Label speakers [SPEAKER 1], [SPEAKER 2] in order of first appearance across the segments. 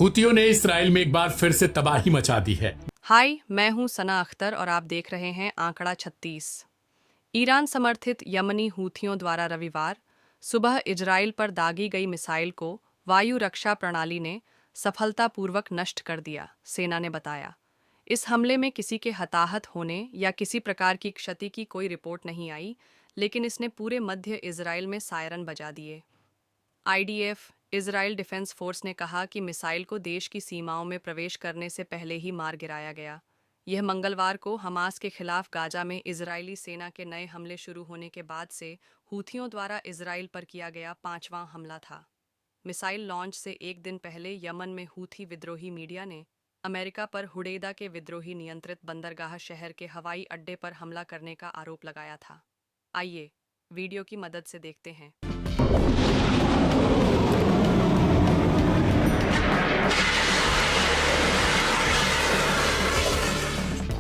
[SPEAKER 1] हुतियों ने इसराइल में एक बार फिर से तबाही मचा दी है।
[SPEAKER 2] हाय, मैं हूं सना अख्तर और आप देख रहे हैं आंकड़ा 36। ईरान समर्थित यमनी हूथियों द्वारा रविवार सुबह इजराइल पर दागी गई मिसाइल को वायु रक्षा प्रणाली ने सफलतापूर्वक नष्ट कर दिया, सेना ने बताया। इस हमले में किसी के हताहत होने या किसी प्रकार की क्षति की कोई रिपोर्ट नहीं आई, लेकिन इसने पूरे मध्य इजराइल में सायरन बजा दिए। आईडीएफ इजराइल डिफेंस फोर्स ने कहा कि मिसाइल को देश की सीमाओं में प्रवेश करने से पहले ही मार गिराया गया। यह मंगलवार को हमास के खिलाफ गाजा में इजरायली सेना के नए हमले शुरू होने के बाद से हूथियों द्वारा इजराइल पर किया गया 5वां हमला था। मिसाइल लॉन्च से एक दिन पहले यमन में हूथी विद्रोही मीडिया ने अमेरिका पर हुडेदा के विद्रोही नियंत्रित बंदरगाह शहर के हवाई अड्डे पर हमला करने का आरोप लगाया था। आइए वीडियो की मदद से देखते हैं।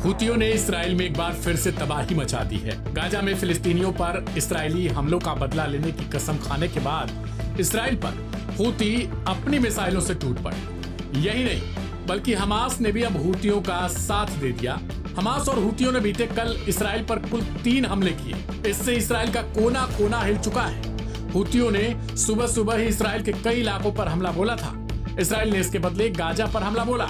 [SPEAKER 1] हुतियों ने इसराइल में एक बार फिर से तबाही मचा दी है। गाजा में फिलिस्तीनियों पर इसराइली हमलों का बदला लेने की कसम खाने के बाद इसराइल पर हुती अपनी मिसाइलों से टूट पड़े। यही नहीं बल्कि हमास ने भी अब हुतियों का साथ दे दिया। हमास और हुतियों ने बीते कल इसराइल पर कुल 3 हमले किए। इससे इसराइल का कोना कोना हिल चुका है। हुतियों ने सुबह सुबह ही इसराइल के कई इलाकों पर हमला बोला था। इसराइल ने इसके बदले गाजा पर हमला बोला।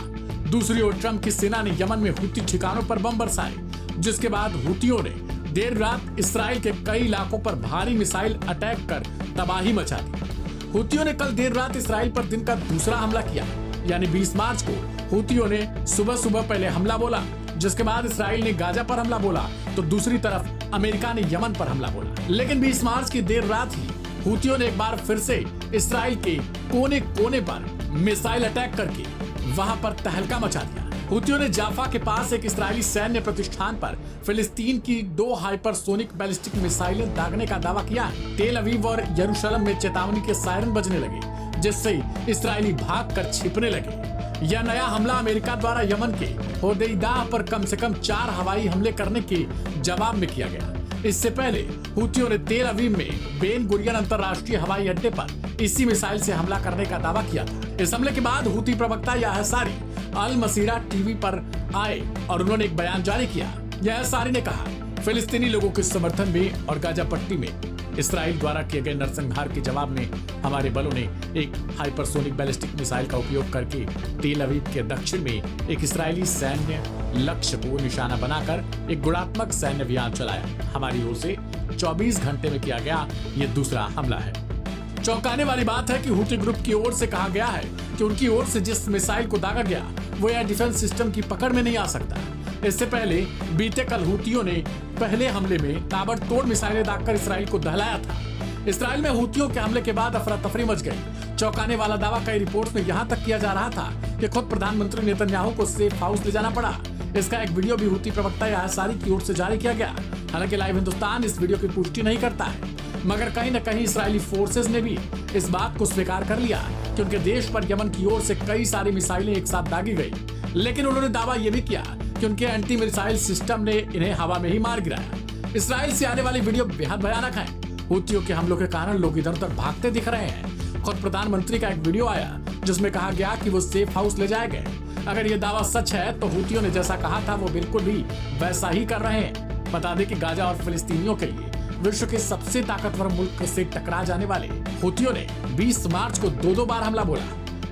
[SPEAKER 1] दूसरी ओर ट्रंप की सेना ने यमन में हुती ठिकानों पर बम बरसाए, जिसके बाद हुतियों ने देर रात इसराइल के कई इलाकों पर भारी मिसाइल अटैक कर तबाही मचा दी। हुतियों ने कल देर रात इसराइल पर दिन का दूसरा हमला किया, यानी 20 मार्च को हुतियों ने सुबह सुबह पहले हमला बोला, जिसके बाद इसराइल ने गाजा पर हमला बोला, तो दूसरी तरफ अमेरिका ने यमन पर हमला बोला। लेकिन 20 मार्च की देर रात ही हुतियों ने एक बार फिर से इसराइल के कोने कोने पर मिसाइल अटैक करके वहां पर तहलका मचा दिया। हुतियों ने जाफा के पास एक इस्राएली सैन्य प्रतिष्ठान पर फिलिस्तीन की 2 हाइपरसोनिक बैलिस्टिक मिसाइलें दागने का दावा किया है। तेल अवीव और यरूशलेम में चेतावनी के सायरन बजने लगे, जिससे इसराइली भागकर छिपने लगे। यह नया हमला अमेरिका द्वारा यमन के होदेइदा पर कम से कम 4 हवाई हमले करने के जवाब में किया गया। इससे पहले हुतियों ने तेल अवीव में बेन गुरियन अंतरराष्ट्रीय हवाई अड्डे पर इसी मिसाइल से हमला करने का दावा किया था। इस हमले के बाद हुती प्रवक्ता याह्या सारी अल मसीरा टीवी पर आए और उन्होंने एक बयान जारी किया। याह्या सारी ने कहा, फिलिस्तीनी लोगों के समर्थन में और गाजा पट्टी में इसराइल द्वारा किए गए नरसंहार के जवाब में हमारे बलों ने एक हाइपरसोनिक बैलिस्टिक मिसाइल का उपयोग करके तेल अवीव के दक्षिण में एक इसराइली सैन्य लक्ष्य को निशाना बनाकर एक गुणात्मक सैन्य अभियान चलाया। हमारी ओर से 24 घंटे में किया गया ये दूसरा हमला है। चौंकाने वाली बात है कि हुती ग्रुप की ओर से कहा गया है कि उनकी ओर से जिस मिसाइल को दागा गया वो एयर डिफेंस सिस्टम की पकड़ में नहीं आ सकता। इससे पहले बीते कल हुतियों ने पहले हमले में ताबड़तोड़ मिसाइलें दागकर इसराइल को दहलाया था। इसराइल में हुतियों के हमले के बाद अफरा तफरी मच गई। चौंकाने वाला दावा कई रिपोर्ट्स में यहाँ तक किया जा रहा था कि खुद प्रधानमंत्री नेतन्याहू को सेफ हाउस ले जाना पड़ा। इसका एक वीडियो भी हुती प्रवक्ता याह्या सारी की ओर से जारी किया गया। हालांकि लाइव हिंदुस्तान इस वीडियो की पुष्टि नहीं करता है, मगर कहीं न कहीं इसराइली फोर्सेस ने भी इस बात को स्वीकार कर लिया कि उनके देश पर यमन की ओर से कई सारी मिसाइलें एक साथ दागी गई। लेकिन उन्होंने दावा यह भी किया कि उनके एंटी मिसाइल सिस्टम ने इन्हें हवा में ही मार गिराया। इसराइल से आने वाली वीडियो बेहद भयानक है। हुतियों के हमलों के कारण लोग इधर उधर भागते दिख रहे हैं। खुद प्रधानमंत्री का एक वीडियो आया जिसमें कहा गया कि वो सेफ हाउस ले जाए गए। अगर ये दावा सच है तो हुतियों ने जैसा कहा था वो बिल्कुल भी वैसा ही कर रहे हैं। बता दें कि गाजा और फिलिस्तीनियों के लिए विश्व के सबसे ताकतवर मुल्क से टकरा जाने वाले हुतियों ने 20 मार्च को 2 बार हमला बोला।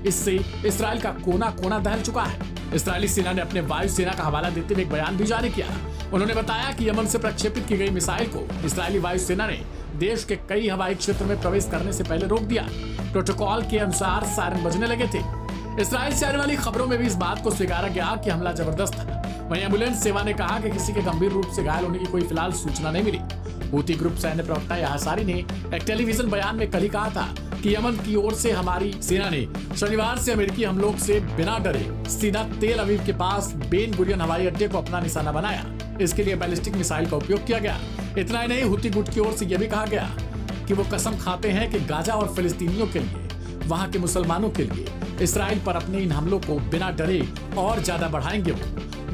[SPEAKER 1] इससे इसराइल का कोना कोना दहल चुका है। इसराइली सेना ने अपने वायु सेना का हवाला देते हुए एक बयान भी जारी किया। उन्होंने बताया कि यमन से प्रक्षेपित की गई मिसाइल को इसराइली वायु सेना ने देश के कई हवाई क्षेत्र में प्रवेश करने से पहले रोक दिया। प्रोटोकॉल के अनुसार सायरन बजने लगे थे। इसराइल से आने वाली खबरों में भी इस बात को स्वीकारा गया कि हमला जबरदस्त था। वहीं एम्बुलेंस सेवा ने कहा कि किसी के गंभीर रूप से घायल होने की कोई फिलहाल सूचना नहीं मिली। हुती ग्रुप सैन्य प्रवक्ता याह्या सारी ने एक टेलीविजन बयान में कल ही कहा था कि यमन की ओर से हमारी सेना ने शनिवार से अमेरिकी हमलों से बिना डरे सीधा तेल अवीव के पास बेन गुरियन हवाई अड्डे को अपना निशाना बनाया। इसके लिए बैलिस्टिक मिसाइल का उपयोग किया गया। इतना ही नहीं, हुती गुट की ओर से यह भी कहा गया कि वो कसम खाते हैं कि गाजा और फिलिस्तीनियों के लिए, वहां के मुसलमानों के लिए इसराइल पर अपने इन हमलों को बिना डरे और ज्यादा बढ़ाएंगे।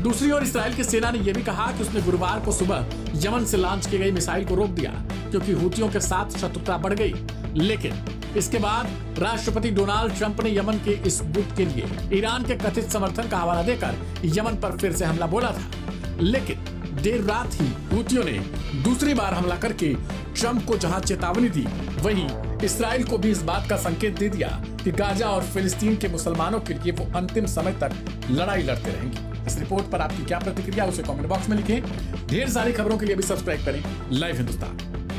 [SPEAKER 1] दूसरी ओर इसराइल की सेना ने यह भी कहा कि उसने गुरुवार को सुबह यमन से लॉन्च की गई मिसाइल को रोक दिया क्योंकि हुतियों के साथ शत्रुता बढ़ गई। लेकिन इसके बाद राष्ट्रपति डोनाल्ड ट्रंप ने यमन के इस गुट के लिए ईरान के कथित समर्थन का हवाला देकर यमन पर फिर से हमला बोला था, लेकिन देर रात ही हूथियों ने दूसरी बार हमला करके ट्रंप को जहां चेतावनी दी, वहीं इसराइल को भी इस बात का संकेत दे दिया कि गाजा और फिलिस्तीन के मुसलमानों के लिए वो अंतिम समय तक लड़ाई लड़ते रहेंगे। इस रिपोर्ट पर आपकी क्या प्रतिक्रिया उसे कमेंट बॉक्स में लिखें। ढेर सारी खबरों के लिए भी सब्सक्राइब करें लाइव हिंदुस्तान।